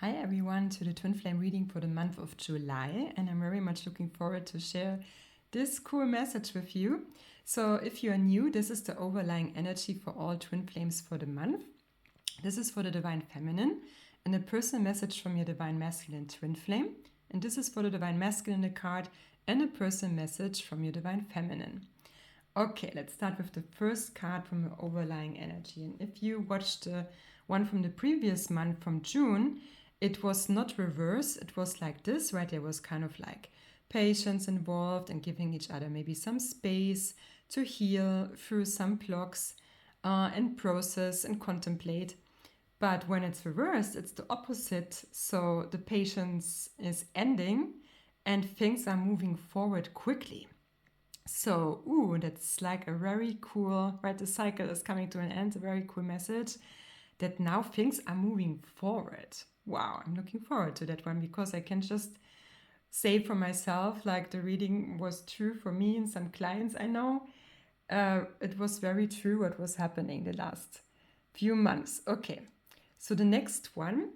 Hi everyone to the Twin Flame reading for the month of July, and I'm very much looking forward to share this cool message with you. So if you are new, this is the overlying energy for all Twin Flames for the month. This is for the Divine Feminine and a personal message from your Divine Masculine Twin Flame. And this is for the Divine Masculine card and a personal message from your Divine Feminine. Okay, let's start with the first card from the overlying energy. And if you watched the one from the previous month from June, it was not reverse. It was like this, right? There was kind of like patience involved and giving each other maybe some space to heal through some blocks and process and contemplate. But when it's reversed, it's the opposite. So the patience is ending and things are moving forward quickly. So, that's like a very cool, right? The cycle is coming to an end, a very cool message that now things are moving forward. Wow, I'm looking forward to that one because I can just say for myself, like the reading was true for me and some clients I know. It was very true what was happening the last few months. Okay, so the next one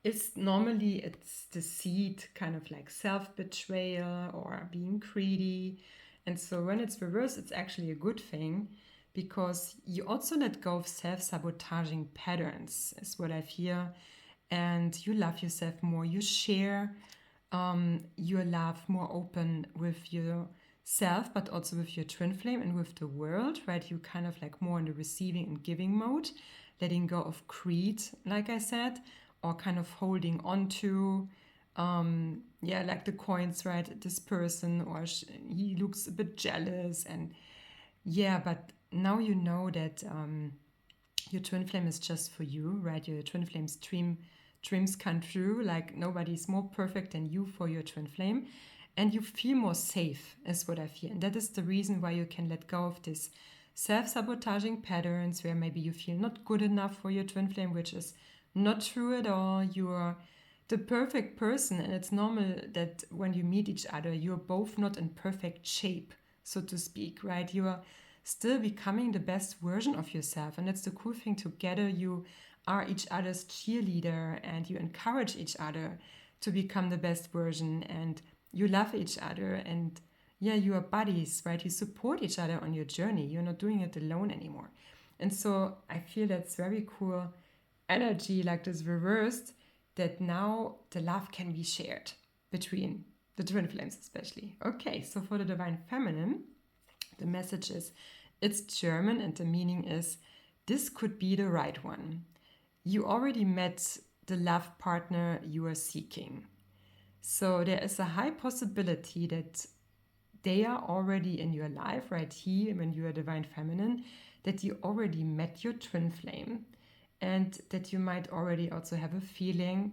is normally it's deceit, kind of like self-betrayal or being greedy. And so when it's reversed, it's actually a good thing because you also let go of self-sabotaging patterns, is what I feel. And you love yourself more. You share your love more open with yourself, but also with your twin flame and with the world, right? You kind of like more in the receiving and giving mode, letting go of greed, like I said, or kind of holding on to, like the coins, right? This person, or he looks a bit jealous. And but now you know that your twin flame is just for you, right? Your twin flame's dreams come true. Like nobody's more perfect than you for your twin flame. And you feel more safe, is what I feel. And that is the reason why you can let go of this self-sabotaging patterns where maybe you feel not good enough for your twin flame, which is not true at all. You're the perfect person, and it's normal that when you meet each other, you're both not in perfect shape, so to speak, right? You are still becoming the best version of yourself, and that's the cool thing. Together, you are each other's cheerleader, and you encourage each other to become the best version, and you love each other, and you are buddies, right? You support each other on your journey. You're not doing it alone anymore. And so I feel that's very cool energy, like this reversed, that now the love can be shared between the twin flames especially. Okay, so for the Divine Feminine, the message is, it's German and the meaning is, this could be the right one. You already met the love partner you are seeking. So there is a high possibility that they are already in your life, right? When you are Divine Feminine, that you already met your twin flame and that you might already also have a feeling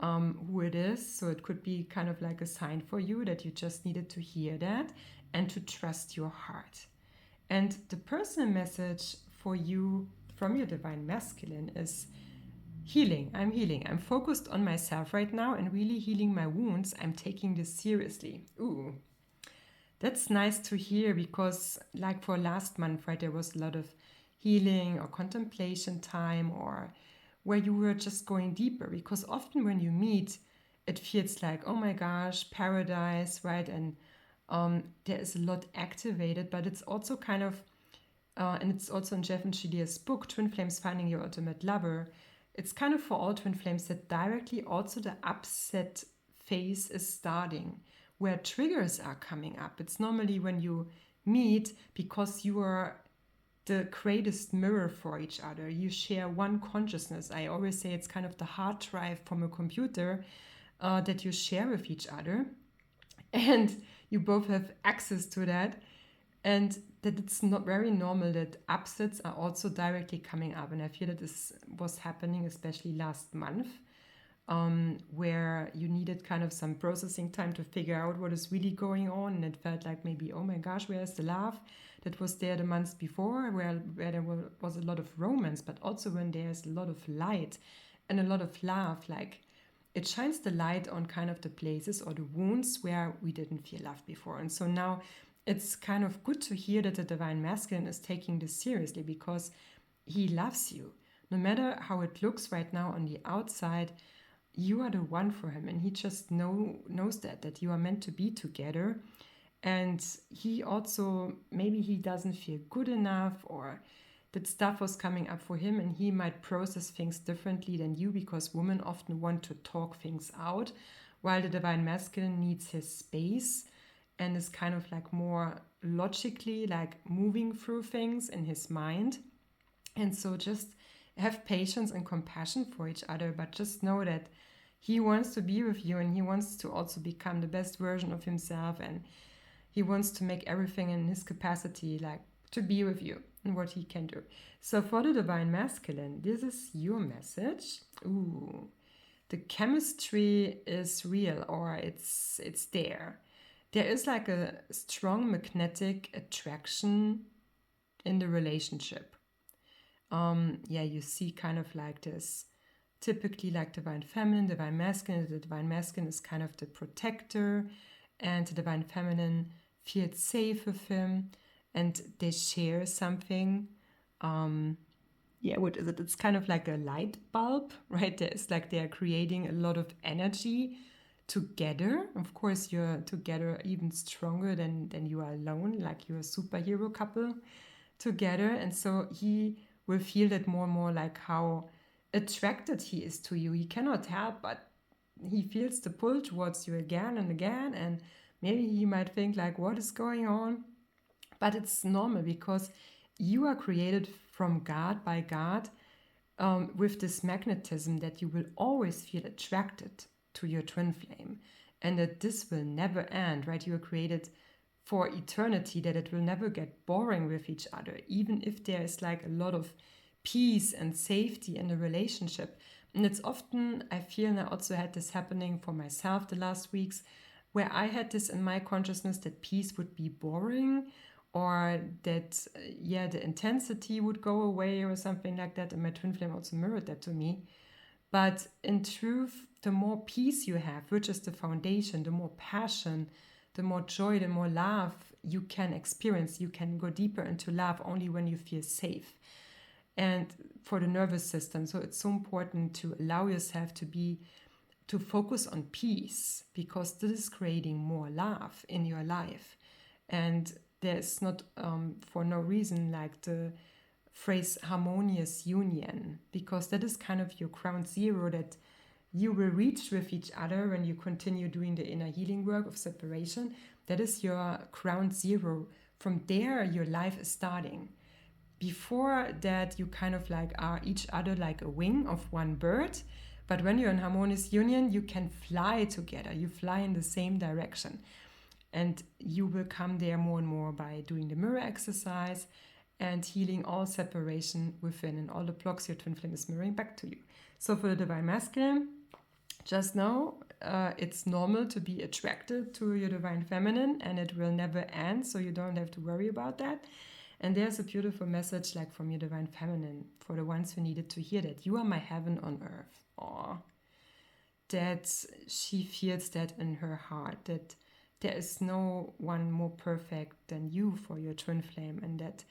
who it is. So it could be kind of like a sign for you that you just needed to hear that and to trust your heart. And the personal message for you from your Divine Masculine is healing. I'm healing. I'm focused on myself right now and really healing my wounds. I'm taking this seriously. Ooh, that's nice to hear because like for last month, right, there was a lot of healing or contemplation time or where you were just going deeper, because often when you meet, it feels like, oh my gosh, paradise, right? And there is a lot activated, but it's also kind of, and it's also in Jeff and Shelia's book, Twin Flames Finding Your Ultimate Lover. It's kind of for all twin flames that directly also the upset phase is starting, where triggers are coming up. It's normally when you meet because you are the greatest mirror for each other. You share one consciousness. I always say it's kind of the hard drive from a computer that you share with each other. And you both have access to that. And that it's not very normal that upsets are also directly coming up. And I feel that this was happening especially last month, where you needed kind of some processing time to figure out what is really going on. And it felt like maybe, oh my gosh, where's the love that was there the months before, where there was a lot of romance, but also when there's a lot of light and a lot of love, like it shines the light on kind of the places or the wounds where we didn't feel loved before. And so now it's kind of good to hear that the Divine Masculine is taking this seriously because he loves you. No matter how it looks right now on the outside, you are the one for him, and he just knows that you are meant to be together. And he also, maybe he doesn't feel good enough, or that stuff was coming up for him, and he might process things differently than you, because women often want to talk things out, while the divine masculine needs his space and is kind of like more logically like moving through things in his mind. And so just have patience and compassion for each other, but just know that he wants to be with you, and he wants to also become the best version of himself, and he wants to make everything in his capacity like to be with you and what he can do. So for the divine masculine, this is your message. Ooh, the chemistry is real, or it's there. There is like a strong magnetic attraction in the relationship. You see kind of like this, typically like divine feminine, divine masculine. The divine masculine is kind of the protector, and the divine feminine feels safe with him, and they share something. What is it? It's kind of like a light bulb, right? It's like they're creating a lot of energy together. Of course, you're together even stronger than you are alone, like you're a superhero couple together. And so he will feel that more and more, like how attracted he is to you. He cannot help but he feels the pull towards you again and again, and maybe he might think like, what is going on? But it's normal, because you are created from God, by God, with this magnetism that you will always feel attracted to your twin flame, and that this will never end, right? You are created for eternity, that it will never get boring with each other, even if there is like a lot of peace and safety in the relationship. And it's often, I feel, and I also had this happening for myself the last weeks, where I had this in my consciousness that peace would be boring, or that, the intensity would go away or something like that. And my twin flame also mirrored that to me. But in truth, the more peace you have, which is the foundation, the more passion, the more joy, the more love you can experience. You can go deeper into love only when you feel safe. And for the nervous system, so it's so important to allow yourself to focus on peace, because this is creating more love in your life. And there's not for no reason like the phrase harmonious union, because that is kind of your ground zero that you will reach with each other when you continue doing the inner healing work of separation. That is your ground zero. From there, your life is starting. Before that, you kind of like are each other like a wing of one bird. But when you're in harmonious union, you can fly together. You fly in the same direction. And you will come there more and more by doing the mirror exercise and healing all separation within and all the blocks your twin flame is mirroring back to you. So for the divine masculine, just know it's normal to be attracted to your divine feminine, and it will never end, so you don't have to worry about that. And there's a beautiful message like from your divine feminine for the ones who needed to hear that. You are my heaven on earth. Aww. That she feels that in her heart, that there is no one more perfect than you for your twin flame, and that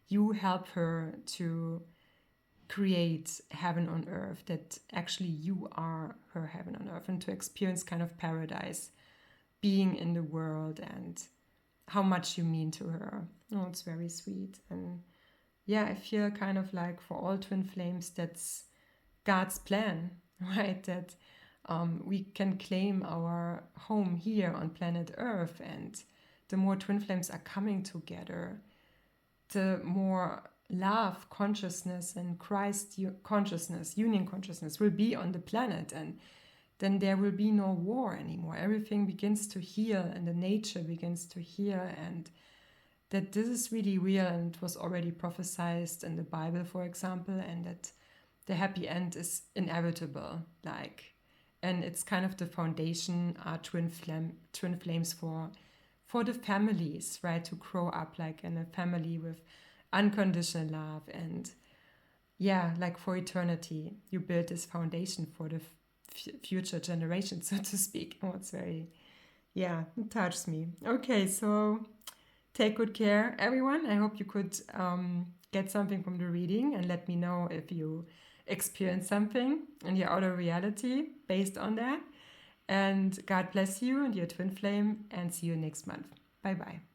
you help her to create heaven on earth, that actually you are her heaven on earth, and to experience kind of paradise being in the world, and how much you mean to her. Oh, it's very sweet. And I feel kind of like for all twin flames, that's God's plan, right? That we can claim our home here on planet Earth, and the more twin flames are coming together, the more love consciousness and Christ consciousness, union consciousness will be on the planet, and then there will be no war anymore. Everything begins to heal, and the nature begins to heal, and that this is really real, and was already prophesied in the Bible, for example, and that the happy end is inevitable, and it's kind of the foundation, twin flames for the families, right? To grow up like in a family with unconditional love, and like for eternity, you build this foundation for the future generations, so to speak. Oh, it's very, it touches me. Okay, so take good care, everyone. I hope you could get something from the reading, and let me know if you experience something in your outer reality based on that. And God bless you and your twin flame, and see you next month. Bye bye.